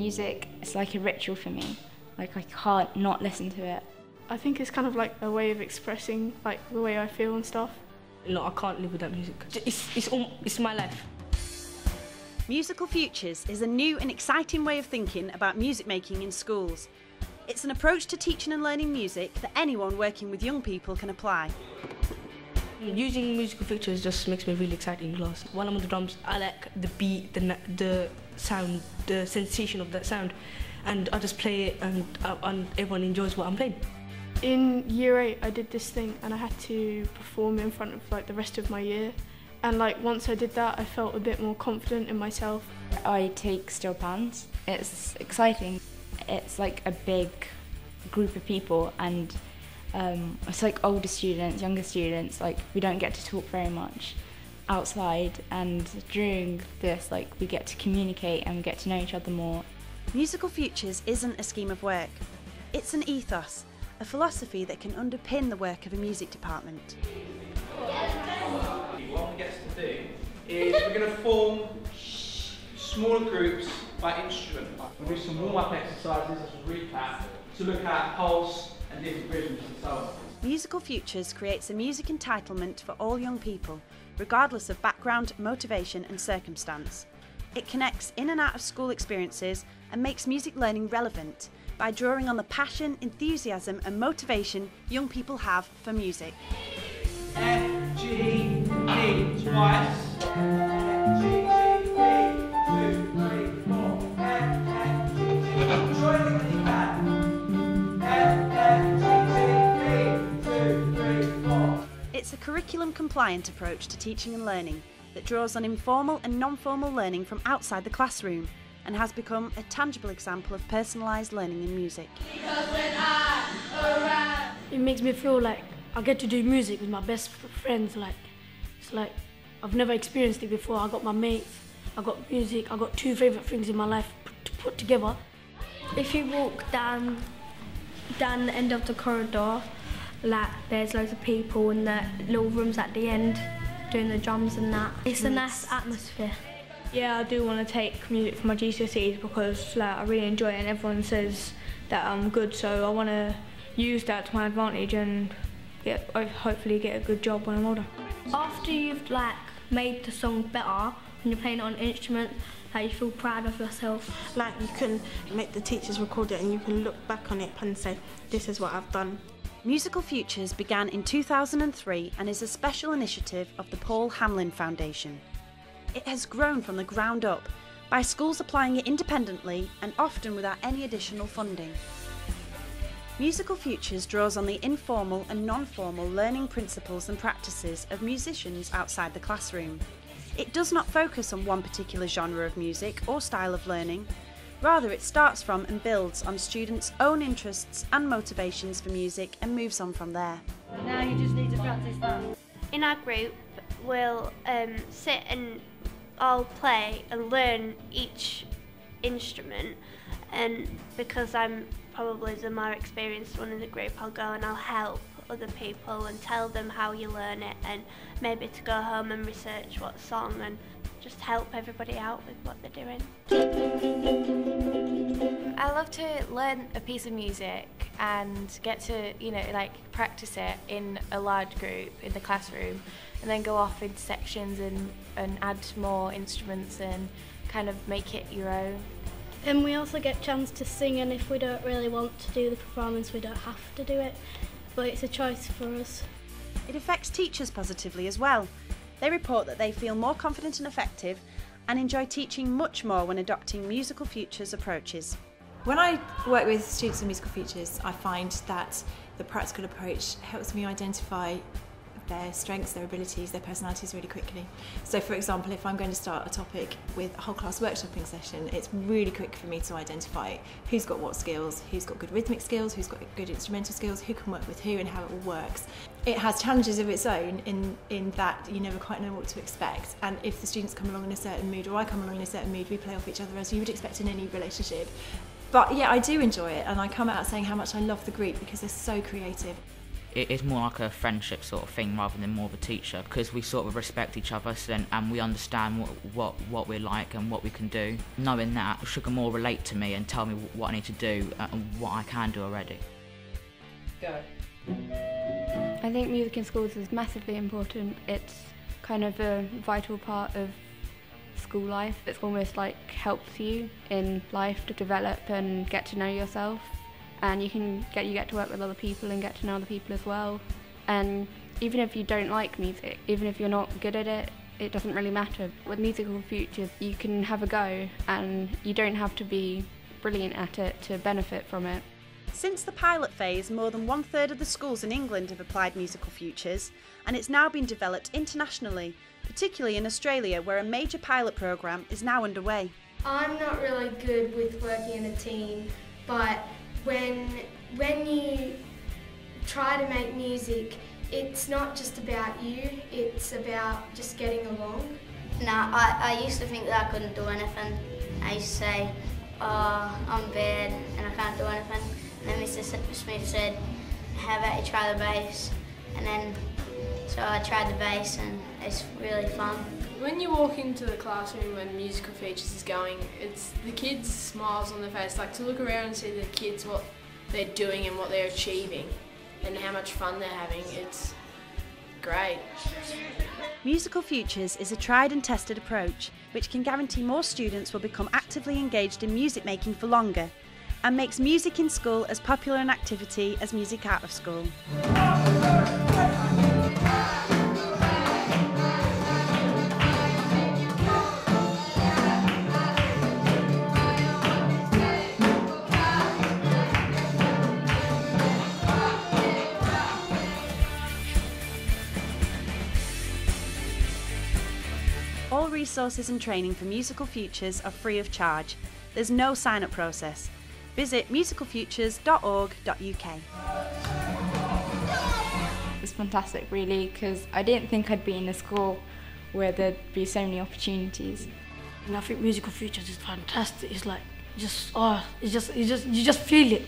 Music is like a ritual for me. Like I can't not listen to it. I think it's kind of like a way of expressing like the way I feel and stuff. No, I can't live without music. It's my life. Musical Futures is a new and exciting way of thinking about music making in schools. It's an approach to teaching and learning music that anyone working with young people can apply. Using Musical Futures just makes me really excited in class. While I'm on the drums, I like the beat, the sound, the sensation of that sound, and I just play it, and everyone enjoys what I'm playing. In year 8 I did this thing and I had to perform in front of like the rest of my year, and like once I did that I felt a bit more confident in myself. I take steel pans. It's exciting. It's like a big group of people, and it's like older students, younger students. Like we don't get to talk very much outside, and during this like we get to communicate and we get to know each other more. Musical Futures isn't a scheme of work. It's an ethos, a philosophy that can underpin the work of a music department. What we get to do is we're going to form smaller groups by instrument. We'll do some warm-up exercises as a recap to look at pulse and different rhythms and so on. Musical Futures creates a music entitlement for all young people, regardless of background, motivation and circumstance. It connects in and out of school experiences and makes music learning relevant by drawing on the passion, enthusiasm and motivation young people have for music. F, G, E, twice. F, G, G, E, 2, 3, 4. F, F, G, G. Try it when you can. F, F, G, G, E, 2, 3, 4. It's a curriculum-compliant approach to teaching and learning that draws on informal and non-formal learning from outside the classroom and has become a tangible example of personalised learning in music. It makes me feel like I get to do music with my best friends. Like it's like I've never experienced it before. I got my mates, I got music, I got 2 favourite things in my life to put together. If you walk down the end of the corridor, like there's loads of people in the little rooms at the end doing the drums and that. It's a nice atmosphere. Yeah, I do want to take music for my GCSEs because like, I really enjoy it and everyone says that I'm good, so I want to use that to my advantage and hopefully get a good job when I'm older. After you've like made the song better, when you're playing it on an instrument, like you feel proud of yourself. Like you can make the teachers record it and you can look back on it and say, this is what I've done. Musical Futures began in 2003 and is a special initiative of the Paul Hamlyn Foundation. It has grown from the ground up by schools applying it independently and often without any additional funding. Musical Futures draws on the informal and non-formal learning principles and practices of musicians outside the classroom. It does not focus on one particular genre of music or style of learning. Rather, it starts from and builds on students' own interests and motivations for music and moves on from there. Now you just need to practice that. In our group, we'll sit and all play and learn each instrument, and because I'm probably the more experienced one in the group, I'll go and I'll help other people and tell them how you learn it, and maybe to go home and research what song and just help everybody out with what they're doing. I love to learn a piece of music and get to, like practice it in a large group in the classroom, and then go off into sections and add more instruments and kind of make it your own. And we also get a chance to sing, and if we don't really want to do the performance, we don't have to do it, but it's a choice for us. It affects teachers positively as well. They report that they feel more confident and effective and enjoy teaching much more when adopting Musical Futures approaches. When I work with students in Musical Futures, I find that the practical approach helps me identify their strengths, their abilities, their personalities really quickly. So for example, if I'm going to start a topic with a whole class workshopping session, it's really quick for me to identify who's got what skills, who's got good rhythmic skills, who's got good instrumental skills, who can work with who and how it all works. It has challenges of its own in that you never quite know what to expect, and if the students come along in a certain mood or I come along in a certain mood, we play off each other as you would expect in any relationship. But yeah, I do enjoy it, and I come out saying how much I love the group because they're so creative. it's more like a friendship sort of thing rather than more of a teacher, because we sort of respect each other and we understand what we're like and what we can do. Knowing that, she can more relate to me and tell me what I need to do and what I can do already. Go. I think music in schools is massively important. It's kind of a vital part of school life. It's almost like helps you in life to develop and get to know yourself, and you get to work with other people and get to know other people as well. And even if you don't like music, even if you're not good at it, it doesn't really matter. With Musical Futures you can have a go and you don't have to be brilliant at it to benefit from it. Since the pilot phase, more than 1/3 of the schools in England have applied Musical Futures, and it's now been developed internationally, particularly in Australia, where a major pilot programme is now underway. I'm not really good with working in a team, but when you try to make music, it's not just about you, it's about just getting along. I used to think that I couldn't do anything. I used to say, oh, I'm bad and I can't do anything. And then Mr. Smith said, how about you try the bass? And then, so I tried the bass and it's really fun. When you walk into the classroom when Musical Features is going, it's the kids' smiles on their face, like to look around and see the kids, what they're doing and what they're achieving and how much fun they're having, it's great. Musical Futures is a tried and tested approach which can guarantee more students will become actively engaged in music making for longer, and makes music in school as popular an activity as music out of school. All resources and training for Musical Futures are free of charge. There's no sign-up process. Visit musicalfutures.org.uk. It's fantastic really, because I didn't think I'd be in a school where there'd be so many opportunities. And I think Musical Futures is fantastic. It's like you just feel it.